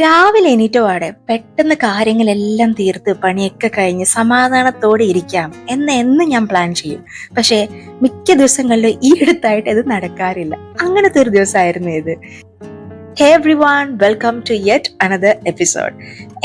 രാവിലെ എണീറ്റപാടെ പെട്ടെന്ന് കാര്യങ്ങളെല്ലാം തീർത്ത് പണിയൊക്കെ കഴിഞ്ഞ് സമാധാനത്തോടെ ഇരിക്കാം എന്ന് ഞാൻ പ്ലാൻ ചെയ്യും. പക്ഷേ മിക്ക ദിവസങ്ങളിലും ഈ അടുത്തായിട്ട് ഇത് നടക്കാറില്ല. അങ്ങനത്തെ ഒരു ദിവസമായിരുന്നു ഇത്. Hey everyone, welcome to yet another episode.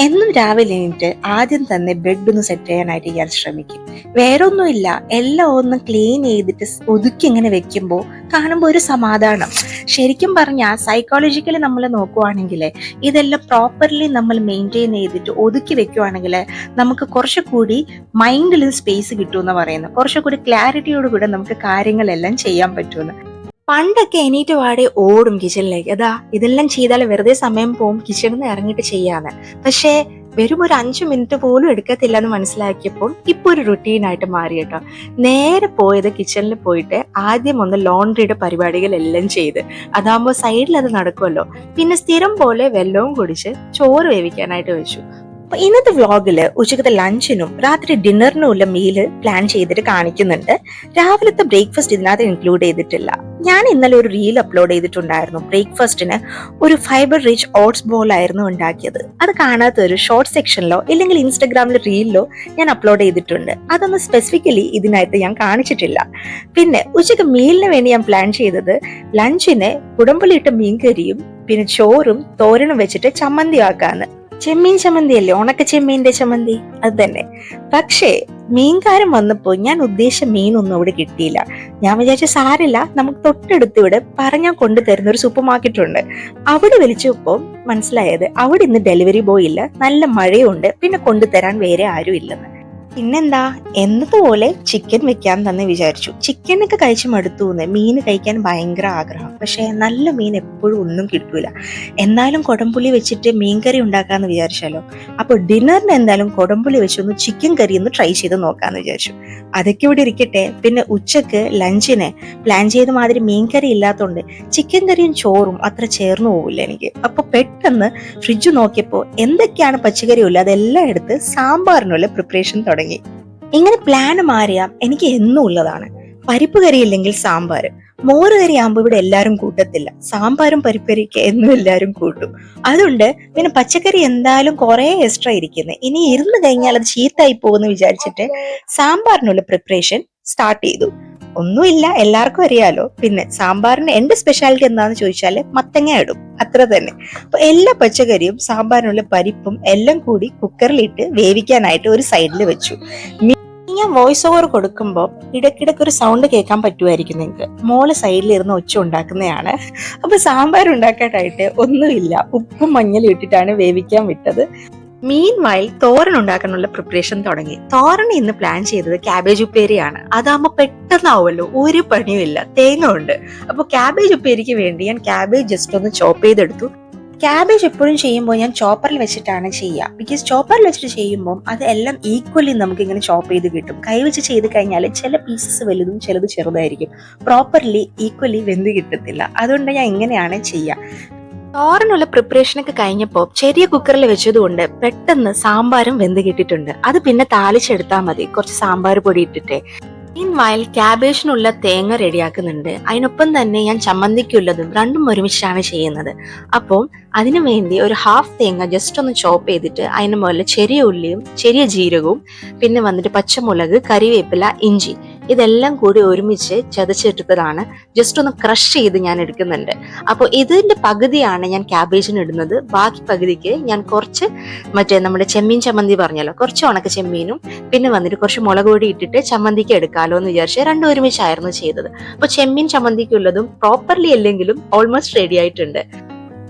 എന്നും രാവിലെ എണീറ്റ് ആദ്യം തന്നെ ബെഡ് ഒന്ന് സെറ്റ് ചെയ്യാനായിട്ട് ഞാൻ ശ്രമിക്കും. വേറൊന്നുമില്ല, എല്ലാം ഒന്ന് ക്ലീൻ ചെയ്തിട്ട് ഒതുക്കി ഇങ്ങനെ വെക്കുമ്പോൾ കാണുമ്പോൾ ഒരു സമാധാനം. ശരിക്കും പറഞ്ഞാൽ സൈക്കോളജിക്കലി നമ്മൾ നോക്കുവാണെങ്കിൽ ഇതെല്ലാം പ്രോപ്പർലി നമ്മൾ മെയിൻറ്റെയിൻ ചെയ്തിട്ട് ഒതുക്കി വെക്കുവാണെങ്കിൽ നമുക്ക് കുറച്ചുകൂടി മൈൻഡിലും സ്പേസ് കിട്ടുമെന്ന് പറയുന്നത്. കുറച്ചുകൂടി ക്ലാരിറ്റിയോട് കൂടെ നമുക്ക് കാര്യങ്ങളെല്ലാം ചെയ്യാൻ പറ്റുമെന്ന്. പണ്ടൊക്കെ എണീറ്റ് പാടെ ഓടും കിച്ചണിലേക്ക്, അതാ ഇതെല്ലാം ചെയ്താൽ വെറുതെ സമയം പോവും, കിച്ചണിൽ നിന്ന് ഇറങ്ങിയിട്ട് ചെയ്യാന്ന്. പക്ഷേ വെറും ഒരു 5 മിനിറ്റ് പോലും എടുക്കത്തില്ല എന്ന് മനസ്സിലാക്കിയപ്പോൾ ഇപ്പൊ ഒരു റുട്ടീനായിട്ട് മാറി കേട്ടോ. നേരെ പോയത് കിച്ചണിൽ പോയിട്ട് ആദ്യം ഒന്ന് ലോണ്ടറിയുടെ പരിപാടികളെല്ലാം ചെയ്ത്, അതാകുമ്പോൾ സൈഡിൽ അത് നടക്കുമല്ലോ. പിന്നെ സ്ഥിരം പോലെ വെള്ളവും കുടിച്ച് ചോറ് വേവിക്കാനായിട്ട് വെച്ചു. അപ്പൊ ഇന്നത്തെ വ്ളോഗില് ഉച്ചക്കത്തെ ലഞ്ചിനും രാത്രി ഡിന്നറിനും ഉള്ള മീല് പ്ലാൻ ചെയ്തിട്ട് കാണിക്കുന്നുണ്ട്. രാവിലത്തെ ബ്രേക്ക്ഫാസ്റ്റ് ഇതിനകത്ത് ഇൻക്ലൂഡ് ചെയ്തിട്ടില്ല. ഞാൻ ഇന്നലെ ഒരു റീൽ അപ്ലോഡ് ചെയ്തിട്ടുണ്ടായിരുന്നു. ബ്രേക്ക്ഫാസ്റ്റിന് ഒരു ഫൈബർ റിച്ച് ഓട്സ് ബോൾ ആയിരുന്നു ഉണ്ടാക്കിയത്. അത് കാണാത്ത ഒരു ഷോർട്ട് സെക്ഷനിലോ ഇല്ലെങ്കിൽ ഇൻസ്റ്റഗ്രാമിലെ റീലിലോ ഞാൻ അപ്ലോഡ് ചെയ്തിട്ടുണ്ട്. അതൊന്ന് സ്പെസിഫിക്കലി ഇതിനകത്ത് ഞാൻ കാണിച്ചിട്ടില്ല. പിന്നെ ഉച്ചക്ക് മീലിന് വേണ്ടി ഞാൻ പ്ലാൻ ചെയ്തത് ലഞ്ചിന് കുടംപുളിയിട്ട മീൻകറിയും പിന്നെ ചോറും തോരനും വെച്ചിട്ട് ചമ്മന്തി ആക്കാന്ന്. ചെമ്മീൻ ചമ്മന്തി അല്ലേ, ഉണക്ക ചെമ്മീന്റെ ചമ്മന്തി, അത് തന്നെ. പക്ഷേ മീൻകാരൻ വന്നപ്പോ ഞാൻ ഉദ്ദേശിച്ച മീനൊന്നും അവിടെ കിട്ടിയില്ല. ഞാൻ വിചാരിച്ച സാരില്ല, നമുക്ക് തൊട്ടടുത്ത് ഇവിടെ പറഞ്ഞാൽ കൊണ്ടുതരുന്ന ഒരു സൂപ്പർ മാർക്കറ്റ് ഉണ്ട്. അവിടെ വിളിച്ചപ്പോ മനസ്സിലായത് അവിടെ ഇന്ന് ഡെലിവറി ബോയ് ഇല്ല, നല്ല മഴയുണ്ട്, പിന്നെ കൊണ്ടുതരാൻ വേറെ ആരും ഇല്ലെന്ന്. പിന്നെന്താ, എന്നതുപോലെ ചിക്കൻ വെക്കാൻ തന്നെ വിചാരിച്ചു. ചിക്കനൊക്കെ കഴിച്ച് മടുത്തൂന്ന്, മീൻ കഴിക്കാൻ ഭയങ്കര ആഗ്രഹം. പക്ഷെ നല്ല മീൻ എപ്പോഴും ഒന്നും കിട്ടൂല. എന്നാലും കൊടംപുളി വെച്ചിട്ട് മീൻ കറി ഉണ്ടാക്കാന്ന് വിചാരിച്ചാലോ. അപ്പൊ ഡിന്നറിന് എന്തായാലും കൊടംപുളി വെച്ചൊന്ന് ചിക്കൻ കറി ഒന്ന് ട്രൈ ചെയ്ത് നോക്കാന്ന് വിചാരിച്ചു. അതൊക്കെ ഇവിടെ ഇരിക്കട്ടെ. പിന്നെ ഉച്ചക്ക് ലഞ്ചിന് പ്ലാൻ ചെയ്ത മാതിരി മീൻ കറി ഇല്ലാത്തതുകൊണ്ട് ചിക്കൻ കറിയും ചോറും അത്ര ചേർന്ന് പോകില്ല എനിക്ക്. അപ്പൊ പെട്ടെന്ന് ഫ്രിഡ്ജ് നോക്കിയപ്പോ എന്തൊക്കെയാണ് പച്ചക്കറി ഉള്ളത് അതെല്ലാം എടുത്ത് സാമ്പാറിനുള്ള പ്രിപ്പറേഷൻ തുടങ്ങി. ഇങ്ങനെ പ്ലാൻ മാറിയാ എനിക്ക് എന്നും ഉള്ളതാണ്. പരിപ്പ് കറി ഇല്ലെങ്കിൽ സാമ്പാർ, മോര് കറി ആകുമ്പോൾ ഇവിടെ എല്ലാരും കൂട്ടത്തില്ല. സാമ്പാറും പരിപ്പ് കറിക്ക് എന്നും എല്ലാരും കൂട്ടും. അതുകൊണ്ട് പിന്നെ പച്ചക്കറി എന്തായാലും കുറെ എക്സ്ട്രാ ഇരിക്കുന്നത്, ഇനി ഇരുന്ന് കഴിഞ്ഞാൽ അത് ചീത്തായി പോകുമെന്ന് വിചാരിച്ചിട്ട് സാമ്പാറിനുള്ള പ്രിപ്പറേഷൻ സ്റ്റാർട്ട് ചെയ്തു. ഒന്നുമില്ല, എല്ലാവർക്കും അറിയാലോ. പിന്നെ സാമ്പാറിന് എന്റെ സ്പെഷ്യാലിറ്റി എന്താന്ന് ചോദിച്ചാല് മത്തങ്ങ ഇടും, അത്ര തന്നെ. അപ്പൊ എല്ലാ പച്ചക്കറിയും സാമ്പാറിനുള്ള പരിപ്പും എല്ലാം കൂടി കുക്കറിലിട്ട് വേവിക്കാനായിട്ട് ഒരു സൈഡിൽ വെച്ചു. ഞാൻ വോയിസ് ഓവർ കൊടുക്കുമ്പോൾ ഇടയ്ക്കിടയ്ക്ക് ഒരു സൗണ്ട് കേൾക്കാൻ പറ്റുമായിരിക്കും നിങ്ങൾക്ക്. മോള് സൈഡിൽ ഇരുന്ന് ഒച്ച ഉണ്ടാക്കുന്നതാണ്. അപ്പൊ സാമ്പാർ ഉണ്ടാക്കാനായിട്ട് ഒന്നുമില്ല, ഉപ്പും മഞ്ഞളും ഇട്ടിട്ടാണ് വേവിക്കാൻ വിട്ടത്. മീൻ വയൽ തോരൻ ഉണ്ടാക്കാനുള്ള പ്രിപ്പറേഷൻ തുടങ്ങി. തോരൻ ഇന്ന് പ്ലാൻ ചെയ്തത് ക്യാബേജ് ഉപ്പേരിയാണ്. അതാകുമ്പോൾ പെട്ടെന്നാവുമല്ലോ, ഒരു പണിയും ഇല്ല, തേങ്ങ ഉണ്ട്. അപ്പൊ ക്യാബേജ് ഉപ്പേരിക്ക് വേണ്ടി ഞാൻ ക്യാബേജ് ജസ്റ്റ് ഒന്ന് ചോപ്പ് ചെയ്തെടുത്തു. ക്യാബേജ് എപ്പോഴും ചെയ്യുമ്പോൾ ഞാൻ ചോപ്പറിൽ വെച്ചിട്ടാണ് ചെയ്യുക. ബിക്കോസ് ചോപ്പറിൽ വെച്ചിട്ട് ചെയ്യുമ്പോൾ അത് എല്ലാം ഈക്വലി നമുക്ക് ഇങ്ങനെ ചോപ്പ് ചെയ്ത് കിട്ടും. കൈവച്ച് ചെയ്ത് കഴിഞ്ഞാൽ ചില പീസസ് വലുതും ചിലത് ചെറുതായിരിക്കും, പ്രോപ്പർലി ഈക്വലി വെന്ത് കിട്ടത്തില്ല. അതുകൊണ്ട് ഞാൻ ഇങ്ങനെയാണ് ചെയ്യുക. തോരനുള്ള പ്രിപ്പറേഷനൊക്കെ കഴിഞ്ഞപ്പോൾ ചെറിയ കുക്കറിൽ വെച്ചതുകൊണ്ട് പെട്ടെന്ന് സാമ്പാറും വെന്ത് കിട്ടിയിട്ടുണ്ട്. അത് പിന്നെ താളിച്ചെടുത്താൽ മതി, കുറച്ച് സാമ്പാർ പൊടി ഇട്ടിട്ട്. മീൻവയൽ ക്യാബേജിനുള്ള തേങ്ങ റെഡിയാക്കുന്നുണ്ട്. അതിനൊപ്പം തന്നെ ഞാൻ ചമ്മന്തിക്കുള്ളതും രണ്ടും ഒരുമിച്ചാണ് ചെയ്യുന്നത്. അപ്പോൾ അതിനു വേണ്ടി ഒരു ഹാഫ് തേങ്ങ ജസ്റ്റ് ഒന്ന് ചോപ്പ് ചെയ്തിട്ട് അതിന് മുകളിൽ ചെറിയ ഉള്ളിയും ചെറിയ ജീരകവും പിന്നെ വന്നിട്ട് പച്ചമുളക്, കരിവേപ്പില, ഇഞ്ചി ഇതെല്ലാം കൂടി ഒരുമിച്ച് ചതച്ചെടുത്തതാണ്. ജസ്റ്റ് ഒന്ന് ക്രഷ് ചെയ്ത് ഞാൻ എടുക്കുന്നുണ്ട്. അപ്പോൾ ഇതിന്റെ പകുതിയാണ് ഞാൻ ക്യാബേജിന് ഇടുന്നത്. ബാക്കി പകുതിക്ക് ഞാൻ കുറച്ച് നമ്മുടെ ചെമ്മീൻ ചമ്മന്തി പറഞ്ഞല്ലോ, കുറച്ച് ഉണക്ക ചെമ്മീനും പിന്നെ വന്നിട്ട് കുറച്ച് മുളക് പൊടി ഇട്ടിട്ട് ചമ്മന്തിക്ക് എടുക്കാമല്ലോ എന്ന് വിചാരിച്ച് രണ്ടും ഒരുമിച്ചായിരുന്നു ചെയ്തത്. അപ്പൊ ചെമ്മീൻ ചമ്മന്തിക്കുള്ളതും പ്രോപ്പർലി അല്ലെങ്കിലും ഓൾമോസ്റ്റ് റെഡി ആയിട്ടുണ്ട്.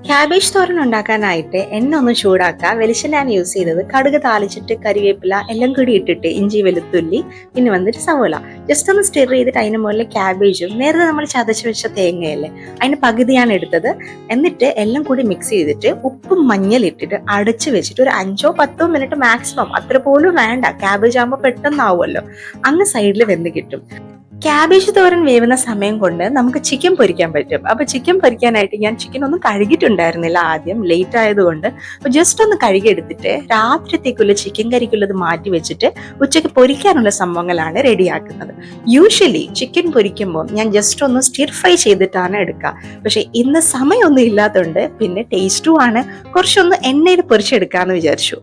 ക്യാബേജ് തോരൻ ഉണ്ടാക്കാനായിട്ട് എണ്ണ ഒന്ന് ചൂടാക്കുക. വെളിച്ചെണ്ണയാണ് യൂസ് ചെയ്തത്. കടുക് താളിച്ചിട്ട് കരിവേപ്പില എല്ലാം കൂടി ഇട്ടിട്ട് ഇഞ്ചി വെളുത്തുള്ളി പിന്നെ വന്നിട്ട് സവോള ജസ്റ്റ് ഒന്ന് സ്റ്റിർ ചെയ്തിട്ട് അതിന് മുകളിൽ ക്യാബേജും നേരത്തെ നമ്മൾ ചതച്ച് വെച്ച തേങ്ങയല്ലേ അതിന് പകുതിയാണ് എടുത്തത്. എന്നിട്ട് എല്ലാം കൂടി മിക്സ് ചെയ്തിട്ട് ഉപ്പും മഞ്ഞൾ ഇട്ടിട്ട് അടച്ച് വെച്ചിട്ട് ഒരു 5-10 മിനിറ്റ് മാക്സിമം, അത്ര പോലും വേണ്ട, ക്യാബേജ് ആകുമ്പോൾ പെട്ടെന്നാവുമല്ലോ, അങ്ങ് സൈഡിൽ വെന്ത് കിട്ടും. ക്യാബേജ് തോരൻ വേവുന്ന സമയം കൊണ്ട് നമുക്ക് ചിക്കൻ പൊരിക്കാൻ പറ്റും. അപ്പൊ ചിക്കൻ പൊരിക്കാനായിട്ട് ഞാൻ ചിക്കൻ ഒന്നും കഴുകിയിട്ടുണ്ടായിരുന്നില്ല ആദ്യം, ലേറ്റ് ആയതുകൊണ്ട്. അപ്പൊ ജസ്റ്റ് ഒന്ന് കഴുകിയെടുത്തിട്ട് രാത്രിത്തേക്കുള്ള ചിക്കൻ കറിക്കുള്ളത് മാറ്റി വെച്ചിട്ട് ഉച്ചയ്ക്ക് പൊരിക്കാനുള്ള സംഭവങ്ങളാണ് റെഡിയാക്കുന്നത്. യൂഷ്വലി ചിക്കൻ പൊരിക്കുമ്പോൾ ഞാൻ ജസ്റ്റ് ഒന്ന് സ്റ്റിർ ഫ്രൈ ചെയ്തിട്ടാണ് എടുക്കുക. പക്ഷെ ഇന്ന് സമയമൊന്നും ഇല്ലാത്തതുകൊണ്ട് പിന്നെ ടേസ്റ്റും ആണ്, കുറച്ചൊന്ന് എണ്ണയിൽ പൊരിച്ചെടുക്കാന്ന് വിചാരിച്ചു.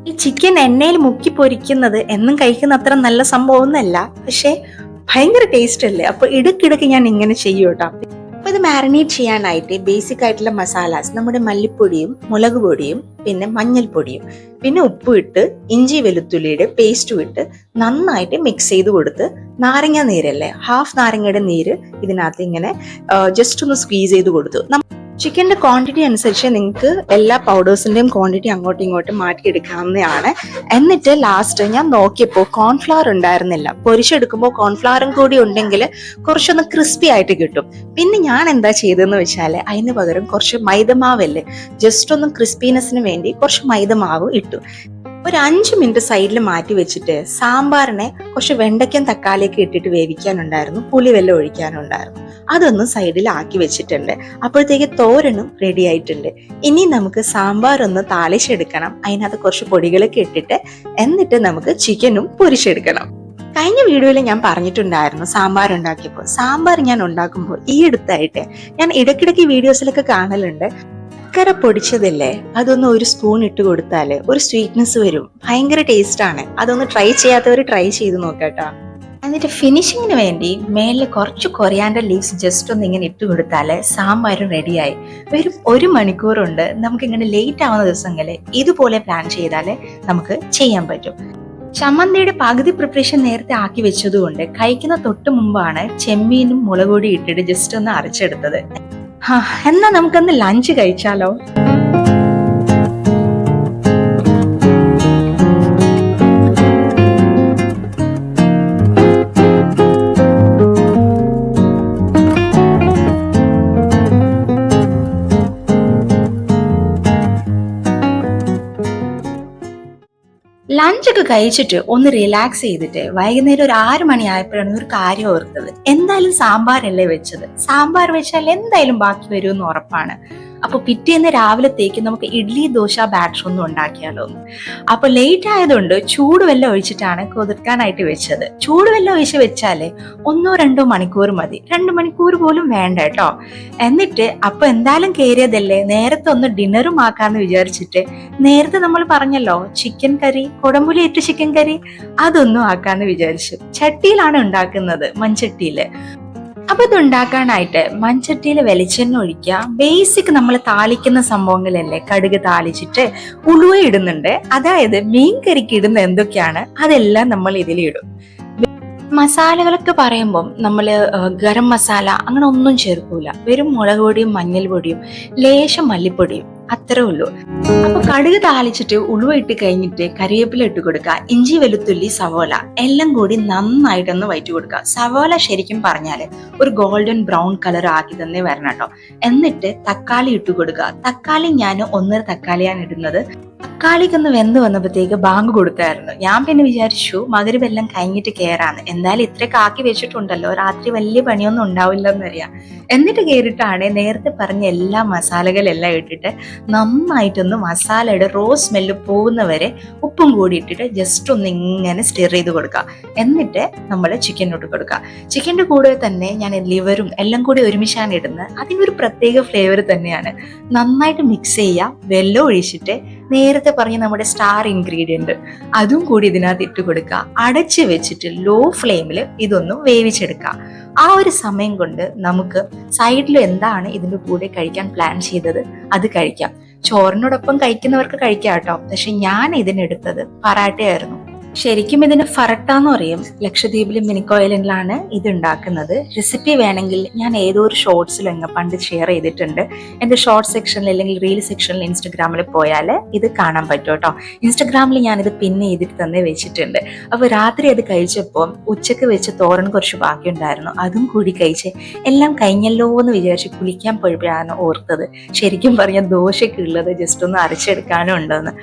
ഈ ചിക്കൻ എണ്ണയിൽ മുക്കി പൊരിക്കുന്നത് എന്നും കഴിക്കുന്ന അത്ര നല്ല സംഭവം ഒന്നല്ല, പക്ഷെ ഭയങ്കര ടേസ്റ്റ് അല്ലേ. അപ്പൊ ഇടയ്ക്കിടയ്ക്ക് ഞാൻ ഇങ്ങനെ ചെയ്യും കേട്ടോ. അപ്പൊ ഇത് മാരിനേറ്റ് ചെയ്യാനായിട്ട് ബേസിക് ആയിട്ടുള്ള മസാലാസ്, നമ്മുടെ മല്ലിപ്പൊടിയും മുളക് പൊടിയും പിന്നെ മഞ്ഞൾപ്പൊടിയും പിന്നെ ഉപ്പും ഇട്ട് ഇഞ്ചി വെളുത്തുള്ളിയുടെ പേസ്റ്റും ഇട്ട് നന്നായിട്ട് മിക്സ് ചെയ്ത് കൊടുത്ത്, നാരങ്ങ നീരല്ലേ, ഹാഫ് നാരങ്ങയുടെ നീര് ഇതിനകത്ത് ഇങ്ങനെ ജസ്റ്റ് ഒന്ന് സ്ക്വീസ് ചെയ്ത് കൊടുത്തു. ചിക്കൻ്റെ ക്വാണ്ടിറ്റി അനുസരിച്ച് നിങ്ങൾക്ക് എല്ലാ പൗഡേഴ്സിൻ്റെയും ക്വാണ്ടിറ്റി അങ്ങോട്ടും ഇങ്ങോട്ടും മാറ്റിയെടുക്കാവുന്നതാണ്. എന്നിട്ട് ലാസ്റ്റ് ഞാൻ നോക്കിയപ്പോൾ കോൺഫ്ലവർ ഉണ്ടായിരുന്നില്ല. പൊരിച്ചെടുക്കുമ്പോൾ കോൺഫ്ലവറും കൂടി ഉണ്ടെങ്കിൽ കുറച്ചൊന്ന് ക്രിസ്പി ആയിട്ട് കിട്ടും. പിന്നെ ഞാൻ എന്താ ചെയ്തതെന്ന് വെച്ചാൽ അതിന് പകരം കുറച്ച് മൈദമാവല്ലേ, ജസ്റ്റ് ഒന്ന് ക്രിസ്പിനെസ്സിന് വേണ്ടി കുറച്ച് മൈദമാവ് ഇട്ടു. ഒരു 5 മിനിറ്റ് സൈഡിൽ മാറ്റി വെച്ചിട്ട് സാമ്പാറിനെ കുറച്ച് വെണ്ടയ്ക്കും തക്കാളിയൊക്കെ ഇട്ടിട്ട് വേവിക്കാനുണ്ടായിരുന്നു, പുളിവെള്ളം ഒഴിക്കാനുണ്ടായിരുന്നു. അതൊന്നും സൈഡിൽ ആക്കി വെച്ചിട്ടുണ്ട്. അപ്പോഴത്തേക്ക് തോരനും റെഡി ആയിട്ടുണ്ട്. ഇനി നമുക്ക് സാമ്പാർ ഒന്ന് താളിച്ചെടുക്കണം. അതിനകത്ത് കുറച്ച് പൊടികളൊക്കെ ഇട്ടിട്ട് എന്നിട്ട് നമുക്ക് ചിക്കനും പൊരിച്ചെടുക്കണം. കഴിഞ്ഞ വീഡിയോയിൽ ഞാൻ പറഞ്ഞിട്ടുണ്ടായിരുന്നു സാമ്പാർ ഉണ്ടാക്കിയപ്പോൾ. സാമ്പാർ ഞാൻ ഉണ്ടാക്കുമ്പോൾ ഈ അടുത്തായിട്ട് ഞാൻ ഇടയ്ക്കിടയ്ക്ക് വീഡിയോസിലൊക്കെ കാണലുണ്ട്, ചക്കര പൊടിച്ചതല്ലേ, അതൊന്ന് ഒരു സ്പൂൺ ഇട്ട് കൊടുത്താല് ഒരു സ്വീറ്റ്നെസ് വരും, ഭയങ്കര ടേസ്റ്റ് ആണ്. അതൊന്ന് ട്രൈ ചെയ്യാത്തവർ ട്രൈ ചെയ്ത് നോക്കട്ടോ. എന്നിട്ട് ഫിനിഷിങ്ങിന് വേണ്ടി മേലിൽ കുറച്ച് കൊറിയാൻഡർ ലീവ്സ് ജസ്റ്റ് ഒന്ന് ഇങ്ങനെ ഇട്ട് കൊടുത്താല് സാമ്പാറും റെഡിയായി. വെറും 1 മണിക്കൂറുണ്ട്. നമുക്ക് ഇങ്ങനെ ലേറ്റ് ആവുന്ന ദിവസങ്ങളിൽ ഇതുപോലെ പ്ലാൻ ചെയ്താല് നമുക്ക് ചെയ്യാൻ പറ്റും. ചമ്മന്തിയുടെ പകുതി പ്രിപ്പറേഷൻ നേരത്തെ ആക്കി വെച്ചതുകൊണ്ട് കഴിക്കുന്ന തൊട്ട് മുമ്പാണ് ചെമ്മീനും മുളക് പൊടി ഇട്ടിട്ട് ജസ്റ്റ് ഒന്ന് അരച്ചെടുത്തത്. എന്നാ നമുക്കൊന്ന് ലഞ്ച് കഴിച്ചാലോ? ലഞ്ചൊക്കെ കഴിച്ചിട്ട് ഒന്ന് റിലാക്സ് ചെയ്തിട്ട് വൈകുന്നേരം ഒരു 6 മണി ആയപ്പോഴാണ് ഒരു കാര്യം ഓർത്തത്. എന്തായാലും സാമ്പാറല്ലേ വെച്ചത്, സാമ്പാർ വെച്ചാൽ എന്തായാലും ബാക്കി വരുമെന്ന് ഉറപ്പാണ്. അപ്പൊ പിറ്റേന്ന് രാവിലത്തേക്ക് നമുക്ക് ഇഡ്ലി ദോശ ബാറ്റർ ഒന്നും ഉണ്ടാക്കിയാലോ. അപ്പൊ ലേറ്റ് ആയതുകൊണ്ട് ചൂടുവെള്ളം ഒഴിച്ചിട്ടാണ് കുതിർക്കാനായിട്ട് വെച്ചത്. ചൂടുവെള്ളം ഒഴിച്ച് വെച്ചാല് 1-2 മണിക്കൂർ മതി, 2 മണിക്കൂർ പോലും വേണ്ട കേട്ടോ. എന്നിട്ട് അപ്പൊ എന്തായാലും കയറിയതല്ലേ, നേരത്തെ ഒന്ന് ഡിന്നറും ആക്കാന്ന് വിചാരിച്ചിട്ട് നേരത്തെ നമ്മൾ പറഞ്ഞല്ലോ ചിക്കൻ കറി, കുടംപുളി ഇട്ട് ചിക്കൻ കറി, അതൊന്നും ആക്കാന്ന് വിചാരിച്ചു. ചട്ടിയിലാണ് ഉണ്ടാക്കുന്നത്, മൺചട്ടിയില്. അപ്പൊ ഇത് ഉണ്ടാക്കാനായിട്ട് മൺചട്ടിയിൽ വെളിച്ചെണ്ണ ഒഴിക്കുക. ബേസിക് നമ്മൾ താളിക്കുന്ന സംഭവങ്ങളല്ലേ, കടുക് താളിച്ചിട്ട് ഉലുവ ഇടുന്നുണ്ട്. അതായത് മീൻ കറിക്ക് ഇടുന്ന എന്തൊക്കെയാണ് അതെല്ലാം നമ്മൾ ഇതിലിടും. മസാലകളൊക്കെ പറയുമ്പം നമ്മള് ഗരം മസാല അങ്ങനെ ഒന്നും ചേർക്കൂല. വെറും മുളക് പൊടിയും മഞ്ഞൾ പൊടിയും ലേശം മല്ലിപ്പൊടിയും, അത്രേ ഉള്ളൂ. അപ്പൊ കടുക് താളിച്ചിട്ട് ഉലുവ ഇട്ട് കഴിഞ്ഞിട്ട് കറിവേപ്പില ഇട്ട് കൊടുക്കുക. ഇഞ്ചി വെളുത്തുള്ളി സവോള എല്ലാം കൂടി നന്നായിട്ടൊന്ന് വഴറ്റി കൊടുക്കുക. സവോള ശരിക്കും പറഞ്ഞാല് ഒരു ഗോൾഡൻ ബ്രൗൺ കളർ ആക്കി തന്നെ വരണം കേട്ടോ. എന്നിട്ട് തക്കാളി ഇട്ട് കൊടുക്കുക. തക്കാളി ഞാൻ 1.5 തക്കാളിയാണ് ഇടുന്നത്. തക്കാളിക്കൊന്ന് വെന്ത് വന്നപ്പോഴത്തേക്ക് ബാങ്ക് കൊടുത്തായിരുന്നു. ഞാൻ പിന്നെ വിചാരിച്ചു മകരവെല്ലാം കഴിഞ്ഞിട്ട് കയറാന്ന്. എന്തായാലും ഇത്രയൊക്കെ ആക്കി വെച്ചിട്ടുണ്ടല്ലോ, രാത്രി വലിയ പണിയൊന്നും ഉണ്ടാവില്ലെന്ന് അറിയാം. എന്നിട്ട് കയറിയിട്ടാണ് നേരത്തെ പറഞ്ഞ എല്ലാ മസാലകളെല്ലാം ഇട്ടിട്ട് നന്നായിട്ടൊന്ന് മസാലയുടെ റോ സ്മെല്ല് പോകുന്നവരെ ഉപ്പും കൂടി ഇട്ടിട്ട് ജസ്റ്റ് ഒന്ന് ഇങ്ങനെ സ്റ്റിർ ചെയ്ത് കൊടുക്കുക. എന്നിട്ട് നമ്മൾ ചിക്കൻ ഇട്ട് കൊടുക്കുക. ചിക്കൻ്റെ കൂടെ തന്നെ ഞാൻ ലിവറും എല്ലാം കൂടി ഒരുമിച്ചാണ് ഇടുന്നത്. അതിനൊരു പ്രത്യേക ഫ്ലേവർ തന്നെയാണ്. നന്നായിട്ട് മിക്സ് ചെയ്യുക. വെള്ളം ഒഴിച്ചിട്ട് നേരത്തെ പറഞ്ഞ നമ്മുടെ സ്റ്റാർ ഇൻഗ്രീഡിയന്റ് അതും കൂടി ഇതിനകത്ത് ഇട്ട് കൊടുക്കുക. അടച്ച് വെച്ചിട്ട് ലോ ഫ്ലെയിമിൽ ഇതൊന്ന് വേവിച്ചെടുക്കുക. ആ ഒരു സമയം കൊണ്ട് നമുക്ക് സൈഡിൽ എന്താണ് ഇതിന്റെ കൂടെ കഴിക്കാൻ പ്ലാൻ ചെയ്തത് അത് കഴിക്കാം. ചോറിനോടൊപ്പം കഴിക്കുന്നവർക്ക് കഴിക്കാം കേട്ടോ. പക്ഷെ ഞാൻ ഇതിനെടുത്തത് പറാട്ടയായിരുന്നു. ശരിക്കും ഇതിന് ഫറട്ട എന്ന് പറയും. ലക്ഷദ്വീപിലും മിനിക്കോയിലാണ് ഇത് ഉണ്ടാക്കുന്നത്. റെസിപ്പി വേണമെങ്കിൽ ഞാൻ ഏതോ ഒരു ഷോർട്സിൽ പണ്ട് ഷെയർ ചെയ്തിട്ടുണ്ട്. എൻ്റെ ഷോർട്ട് സെക്ഷനിൽ അല്ലെങ്കിൽ റീൽ സെക്ഷനിൽ ഇൻസ്റ്റഗ്രാമിൽ പോയാൽ ഇത് കാണാൻ പറ്റും കേട്ടോ. ഇൻസ്റ്റഗ്രാമിൽ ഞാനിത് പിന്നെ ചെയ്തിട്ട് തന്നെ വെച്ചിട്ടുണ്ട്. അപ്പോൾ രാത്രി അത് കഴിച്ചപ്പോൾ ഉച്ചക്ക് വെച്ച് തോരൻ കുറച്ച് ബാക്കിയുണ്ടായിരുന്നു, അതും കൂടി കഴിച്ച് എല്ലാം കഴിഞ്ഞല്ലോ എന്ന് വിചാരിച്ച് കുളിക്കാൻ പോയപ്പോഴാണ് ഓർത്തത് ശരിക്കും പറഞ്ഞ ദോശയ്ക്കുള്ളത് ജസ്റ്റ് ഒന്ന് അരച്ചെടുക്കാനും ഉണ്ടെന്ന്.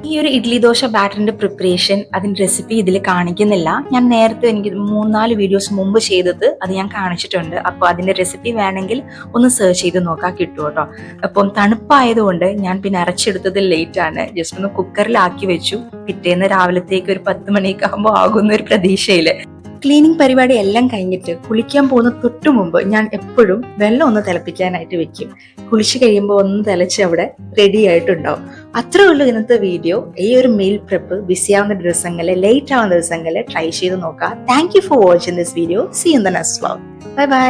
ഈ ഒരു ഇഡ്ലി ദോശ ബാറ്ററിന്റെ പ്രിപ്പറേഷൻ അതിന്റെ റെസിപ്പി ഇതിൽ കാണിക്കുന്നില്ല. ഞാൻ നേരത്തെ എനിക്ക് 3-4 വീഡിയോസ് മുമ്പ് ചെയ്തത് അത് ഞാൻ കാണിച്ചിട്ടുണ്ട്. അപ്പോൾ അതിന്റെ റെസിപ്പി വേണമെങ്കിൽ ഒന്ന് സെർച്ച് ചെയ്ത് നോക്കാൻ കിട്ടും കേട്ടോ. അപ്പം തണുപ്പായതുകൊണ്ട് ഞാൻ പിന്നെ അരച്ചെടുത്തത് ലേറ്റ് ആണ്. ജസ്റ്റ് ഒന്ന് കുക്കറിലാക്കി വെച്ചു. പിറ്റേന്ന് രാവിലത്തേക്ക് ഒരു 10 മണിയൊക്കെ ആകുമ്പോൾ ആകുന്ന ഒരു പ്രതീക്ഷയില് ക്ലീനിങ് പരിപാടി എല്ലാം കഴിഞ്ഞിട്ട് കുളിക്കാൻ പോകുന്ന തൊട്ടു മുമ്പ് ഞാൻ എപ്പോഴും വെള്ളം ഒന്ന് തിളപ്പിക്കാനായിട്ട് വെക്കും. കുളിച്ച് കഴിയുമ്പോൾ ഒന്ന് തിളച്ച് അവിടെ റെഡി ആയിട്ടുണ്ടാവും. അത്രേ ഉള്ളൂ ഇന്നത്തെ വീഡിയോ. ഈ ഒരു മീൽ പ്രെപ്പ് ബിസി ആവുന്ന ദിവസങ്ങളിൽ, ലേറ്റ് ആവുന്ന ദിവസങ്ങളിൽ ട്രൈ ചെയ്ത് നോക്കാം. Thank you for watching this video. See you in the next vlog. Bye by.